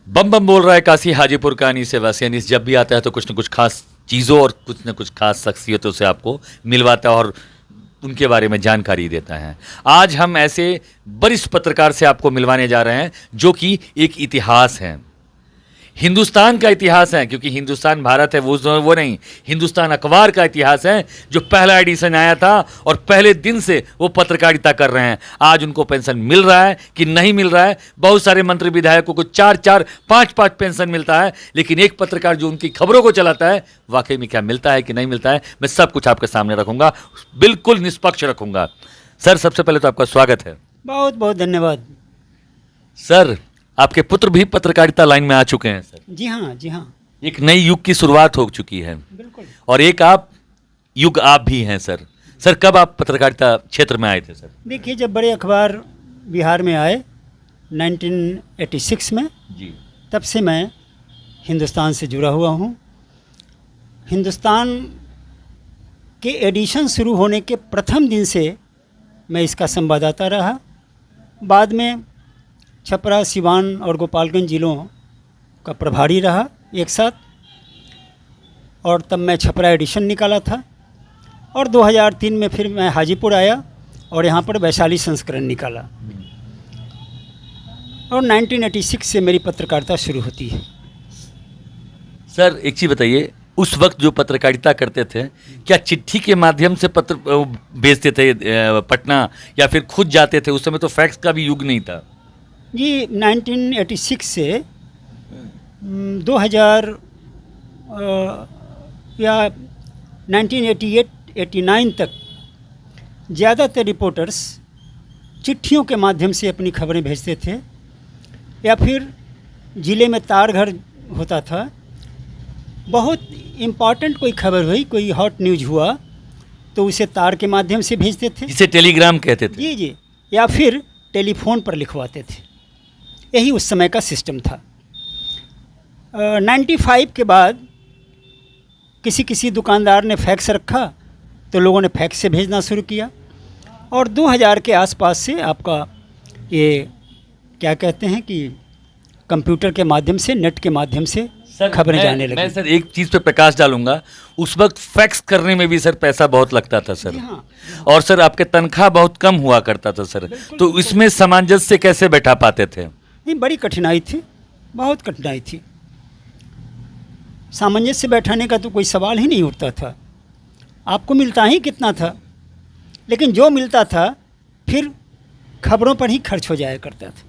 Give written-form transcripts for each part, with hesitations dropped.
बम बम बोल रहा है काशी हाजीपुर का अनीस वासी। अनीस जब भी आता है तो कुछ न कुछ खास चीज़ों और कुछ न कुछ खास शख्सियतों से आपको मिलवाता है और उनके बारे में जानकारी देता है। आज हम ऐसे वरिष्ठ पत्रकार से आपको मिलवाने जा रहे हैं जो कि एक इतिहास है, हिंदुस्तान का इतिहास है, क्योंकि हिंदुस्तान भारत है वो नहीं, हिंदुस्तान अखबार का इतिहास है जो पहला एडिशन आया था और पहले दिन से वो पत्रकारिता कर रहे हैं। आज उनको पेंशन मिल रहा है कि नहीं मिल रहा है, बहुत सारे मंत्री विधायकों को 4-4, 5-5 पेंशन मिलता है, लेकिन एक पत्रकार जो उनकी खबरों को चलाता है वाकई में क्या मिलता है कि नहीं मिलता है, मैं सब कुछ आपके सामने रखूंगा, बिल्कुल निष्पक्ष रखूंगा। सर सबसे पहले तो आपका स्वागत है। बहुत बहुत धन्यवाद। सर आपके पुत्र भी पत्रकारिता लाइन में आ चुके हैं सर। जी हाँ, जी हाँ, एक नई युग की शुरुआत हो चुकी है बिल्कुल। और एक युग आप भी हैं सर। सर कब आप पत्रकारिता क्षेत्र में आए थे सर? देखिए, जब बड़े अखबार बिहार में आए 1986 में, जी तब से मैं हिंदुस्तान से जुड़ा हुआ हूँ। हिंदुस्तान के एडिशन शुरू होने के प्रथम दिन से मैं इसका संवाददाता रहा। बाद में छपरा, सिवान और गोपालगंज जिलों का प्रभारी रहा एक साथ, और तब मैं छपरा एडिशन निकाला था और 2003 में फिर मैं हाजीपुर आया और यहाँ पर वैशाली संस्करण निकाला और 1986 से मेरी पत्रकारिता शुरू होती है। सर एक चीज़ बताइए, उस वक्त जो पत्रकारिता करते थे क्या चिट्ठी के माध्यम से पत्र भेजते थे पटना, या फिर खुद जाते थे? उस समय तो फैक्स का भी युग नहीं था। जी 1986 से 2000 या 1988-89 तक ज़्यादातर रिपोर्टर्स चिट्ठियों के माध्यम से अपनी खबरें भेजते थे, या फिर ज़िले में तार घर होता था, बहुत इम्पॉर्टेंट कोई खबर हुई, कोई हॉट न्यूज़ हुआ तो उसे तार के माध्यम से भेजते थे, जिसे टेलीग्राम कहते थे। जी जी, या फिर टेलीफोन पर लिखवाते थे। यही उस समय का सिस्टम था। 95 के बाद किसी किसी दुकानदार ने फैक्स रखा तो लोगों ने फैक्स से भेजना शुरू किया, और 2000 के आसपास से आपका ये क्या कहते हैं कि कंप्यूटर के माध्यम से, नेट के माध्यम से खबरें जाने लगी। मैं सर एक चीज़ पे प्रकाश डालूंगा, उस वक्त फैक्स करने में भी सर पैसा बहुत लगता था सर। हाँ, और सर आपके तनख्वाह बहुत कम हुआ करता था सर, तो इसमें सामंजस्य कैसे बैठा पाते थे? नहीं, बड़ी कठिनाई थी, बहुत कठिनाई थी। सामंजस्य बैठाने का तो कोई सवाल ही नहीं उठता था। आपको मिलता ही कितना था, लेकिन जो मिलता था फिर खबरों पर ही खर्च हो जाया करता था।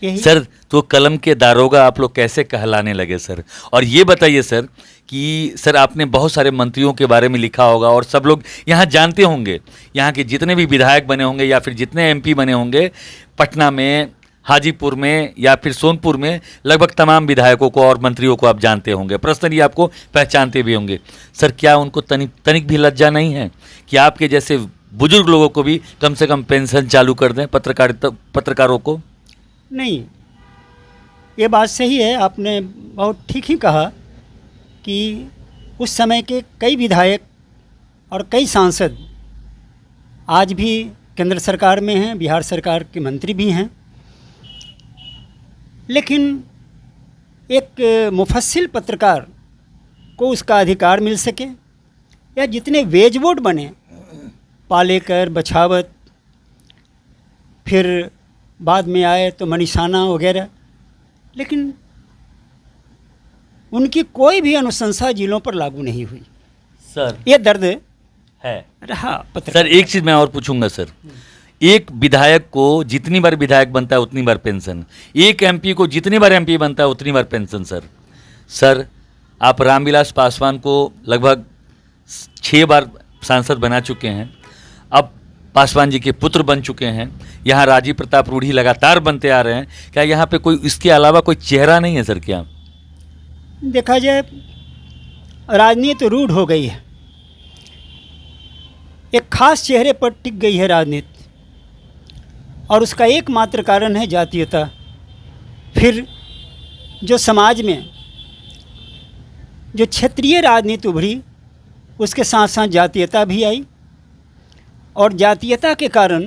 यही सर तो कलम के दारोगा आप लोग कैसे कहलाने लगे सर? और ये बताइए सर कि सर आपने बहुत सारे मंत्रियों के बारे में लिखा होगा और सब लोग यहाँ जानते होंगे, यहाँ के जितने भी विधायक बने होंगे या फिर जितने एमपी बने होंगे, पटना में, हाजीपुर में या फिर सोनपुर में लगभग तमाम विधायकों को और मंत्रियों को आप जानते होंगे, पर्सनली आपको पहचानते भी होंगे। सर क्या उनको तनिक भी लज्जा नहीं है कि आपके जैसे बुजुर्ग लोगों को भी कम से कम पेंशन चालू कर दें पत्रकारों को? नहीं, ये बात सही है, आपने बहुत ठीक ही कहा कि उस समय के कई विधायक और कई सांसद आज भी केंद्र सरकार में हैं, बिहार सरकार के मंत्री भी हैं, लेकिन एक मुफस्सिल पत्रकार को उसका अधिकार मिल सके, या जितने वेजवोट बने, पालेकर, बछावत, फिर बाद में आए तो मनीषाना वगैरह, लेकिन उनकी कोई भी अनुशंसा जिलों पर लागू नहीं हुई। सर ये दर्द है रहा पत्रकार। सर एक चीज़ मैं और पूछूंगा सर, एक विधायक को जितनी बार विधायक बनता है उतनी बार पेंशन, एक एमपी को जितनी बार एमपी बनता है उतनी बार पेंशन। सर आप रामविलास पासवान को लगभग 6 बार सांसद बना चुके हैं, अब पासवान जी के पुत्र बन चुके हैं, यहाँ राजीव प्रताप रूढ़ी लगातार बनते आ रहे हैं, क्या यहाँ पे कोई इसके अलावा कोई चेहरा नहीं है सर? क्या देखा जाए, राजनीति रूढ़ हो गई है, एक खास चेहरे पर टिक गई है राजनीति, और उसका एकमात्र कारण है जातीयता। फिर जो समाज में जो क्षेत्रीय राजनीति उभरी, उसके साथ साथ जातीयता भी आई, और जातीयता के कारण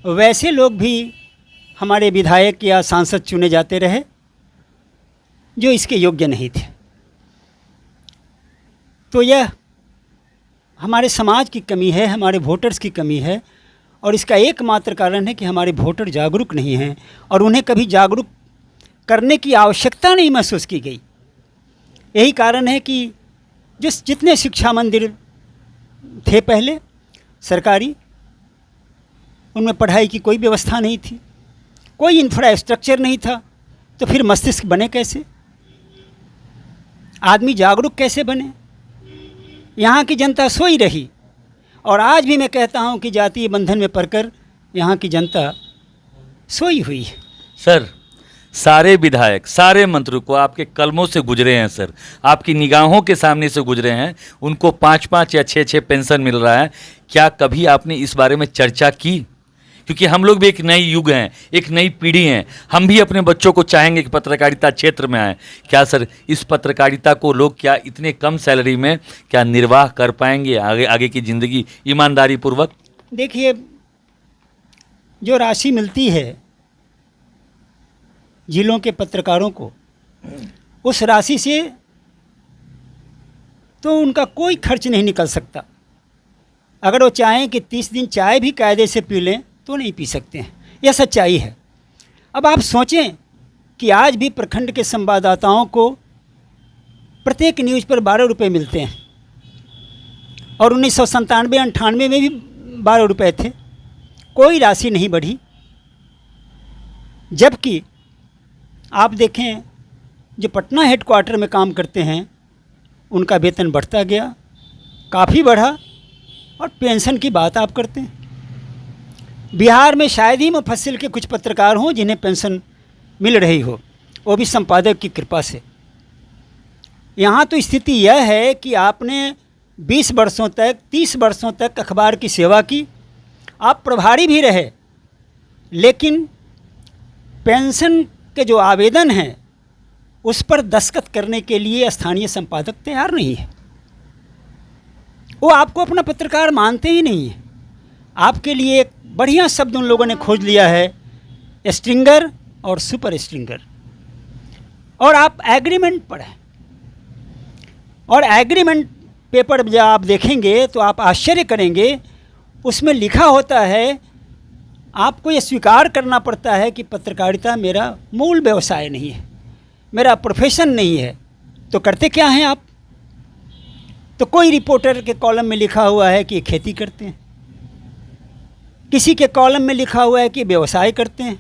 वैसे लोग भी हमारे विधायक या सांसद चुने जाते रहे जो इसके योग्य नहीं थे। तो यह हमारे समाज की कमी है, हमारे वोटर्स की कमी है, और इसका एकमात्र कारण है कि हमारे वोटर जागरूक नहीं हैं और उन्हें कभी जागरूक करने की आवश्यकता नहीं महसूस की गई। यही कारण है कि जितने शिक्षा मंदिर थे पहले सरकारी, उनमें पढ़ाई की कोई व्यवस्था नहीं थी, कोई इंफ्रास्ट्रक्चर नहीं था, तो फिर मस्तिष्क बने कैसे, आदमी जागरूक कैसे बने? यहाँ की जनता सोई रही, और आज भी मैं कहता हूँ कि जातीय बंधन में पड़कर यहाँ की जनता सोई हुई है। सर, सारे विधायक, सारे मंत्री को आपके कलमों से गुजरे हैं सर, आपकी निगाहों के सामने से गुजरे हैं, उनको 5-5 या 6-6 पेंशन मिल रहा है। क्या कभी आपने इस बारे में चर्चा की? क्योंकि हम लोग भी एक नई युग हैं, एक नई पीढ़ी हैं, हम भी अपने बच्चों को चाहेंगे कि पत्रकारिता क्षेत्र में आए। क्या सर इस पत्रकारिता को लोग क्या इतने कम सैलरी में क्या निर्वाह कर पाएंगे आगे की ज़िंदगी ईमानदारी पूर्वक? देखिए, जो राशि मिलती है जिलों के पत्रकारों को, उस राशि से तो उनका कोई खर्च नहीं निकल सकता। अगर वो चाहें कि 30 दिन चाय भी कायदे से पी लें तो नहीं पी सकते हैं, यह सच्चाई है। अब आप सोचें कि आज भी प्रखंड के संवाददाताओं को प्रत्येक न्यूज़ पर 12 रुपये मिलते हैं, और 1997-98 में भी 12 रुपये थे, कोई राशि नहीं बढ़ी। जबकि आप देखें जो पटना हेडक्वार्टर में काम करते हैं उनका वेतन बढ़ता गया, काफ़ी बढ़ा, और पेंशन की बात आप करते हैं। बिहार में शायद ही मुफस्सिल के कुछ पत्रकार हों जिन्हें पेंशन मिल रही हो, वो भी संपादक की कृपा से। यहाँ तो स्थिति यह है कि आपने 20 वर्षों तक, 30 वर्षों तक अखबार की सेवा की, आप प्रभारी भी रहे, लेकिन पेंशन के जो आवेदन हैं उस पर दस्तखत करने के लिए स्थानीय संपादक तैयार नहीं है। वो आपको अपना पत्रकार मानते ही नहीं है। आपके लिए एक बढ़िया शब्द उन लोगों ने खोज लिया है, स्ट्रिंगर और सुपर स्ट्रिंगर। और आप एग्रीमेंट पढ़ें, और एग्रीमेंट पेपर जब आप देखेंगे तो आप आश्चर्य करेंगे। उसमें लिखा होता है, आपको ये स्वीकार करना पड़ता है कि पत्रकारिता मेरा मूल व्यवसाय नहीं है, मेरा प्रोफेशन नहीं है। तो करते क्या हैं आप? तो कोई रिपोर्टर के कॉलम में लिखा हुआ है कि ये खेती करते हैं, किसी के कॉलम में लिखा हुआ है कि व्यवसाय करते हैं।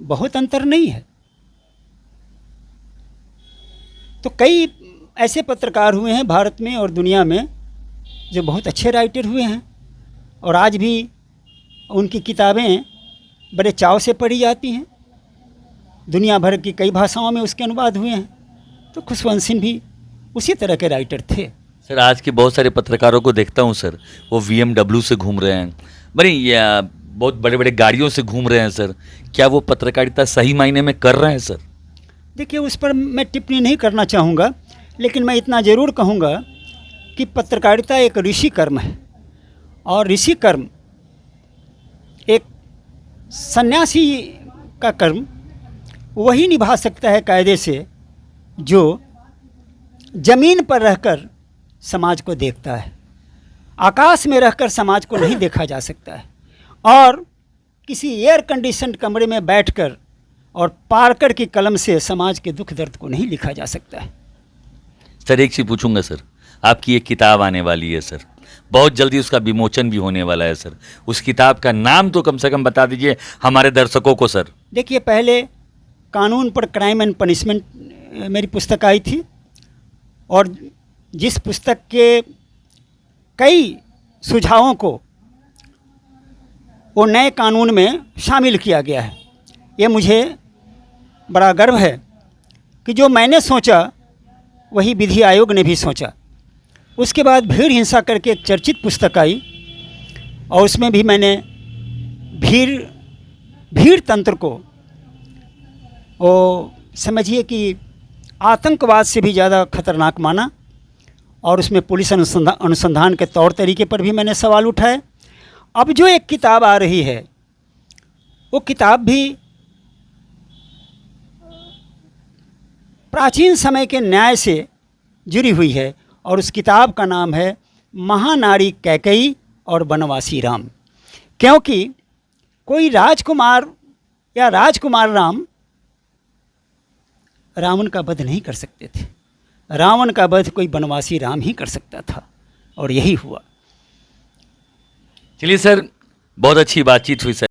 बहुत अंतर नहीं है। तो कई ऐसे पत्रकार हुए हैं भारत में और दुनिया में जो बहुत अच्छे राइटर हुए हैं, और आज भी उनकी किताबें बड़े चाव से पढ़ी जाती हैं। दुनिया भर की कई भाषाओं में उसके अनुवाद हुए हैं। तो खुशवंत सिंह भी उसी तरह के राइटर थे। सर, आज के बहुत सारे पत्रकारों को देखता हूँ सर, वो BMW से घूम रहे हैं, बहुत बड़े बड़े गाड़ियों से घूम रहे हैं सर। क्या वो पत्रकारिता सही मायने में कर रहे हैं सर? देखिए, उस पर मैं टिप्पणी नहीं करना चाहूँगा, लेकिन मैं इतना ज़रूर कहूँगा कि पत्रकारिता एक ऋषि कर्म है, और ऋषि कर्म एक सन्यासी का कर्म वही निभा सकता है कायदे से जो ज़मीन पर रहकर समाज को देखता है। आकाश में रहकर समाज को नहीं देखा जा सकता है, और किसी एयर कंडीशन कमरे में बैठकर और पार्कर की कलम से समाज के दुख दर्द को नहीं लिखा जा सकता है। सर, एक चीज़ पूछूंगा सर, आपकी एक किताब आने वाली है सर, बहुत जल्दी उसका विमोचन भी होने वाला है सर। उस किताब का नाम तो कम से कम बता दीजिए हमारे दर्शकों को सर। देखिए, पहले कानून पर क्राइम एंड पनिशमेंट मेरी पुस्तक आई थी, और जिस पुस्तक के कई सुझावों को वो नए कानून में शामिल किया गया है। ये मुझे बड़ा गर्व है कि जो मैंने सोचा वही विधि आयोग ने भी सोचा। उसके बाद भीड़ हिंसा करके एक चर्चित पुस्तक आई, और उसमें भी मैंने भीड़ तंत्र को, वो समझिए कि आतंकवाद से भी ज़्यादा खतरनाक माना, और उसमें पुलिस अनुसंधान के तौर तरीके पर भी मैंने सवाल उठाए। अब जो एक किताब आ रही है वो किताब भी प्राचीन समय के न्याय से जुड़ी हुई है और उस किताब का नाम है महानारी कैकेयी और बनवासी राम। क्योंकि कोई राजकुमार या राजकुमार रावण का वध नहीं कर सकते थे, रावण का वध कोई बनवासी राम ही कर सकता था और यही हुआ। चलिए सर, बहुत अच्छी बातचीत हुई सर।